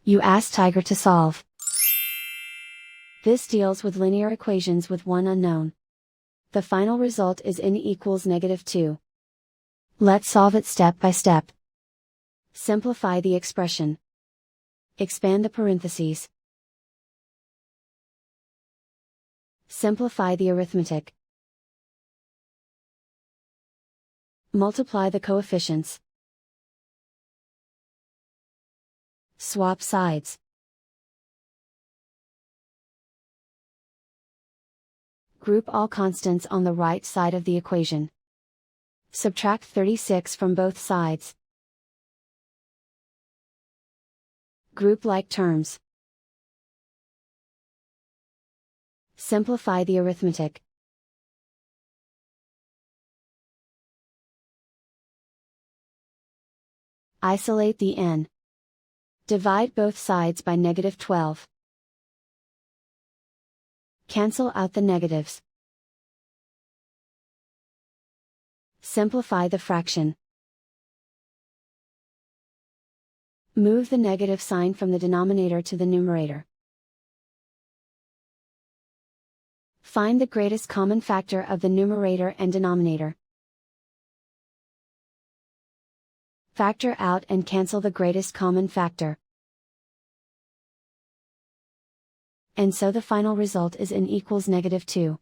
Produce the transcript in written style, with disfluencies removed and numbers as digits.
You ask Tiger to solve. This deals with linear equations with one unknown. The final result is n equals -2. Let's solve it step by step. Simplify the expression. Expand the parentheses. Simplify the arithmetic. Multiply the coefficients. Swap sides. Group all constants on the right side of the equation. Subtract 36 from both sides. Group like terms. Simplify the arithmetic. Isolate the n. Divide both sides by -12. Cancel out the negatives. Simplify the fraction. Move the negative sign from the denominator to the numerator. Find the greatest common factor of the numerator and denominator. Factor out and cancel the greatest common factor. And so the final result is n equals -2.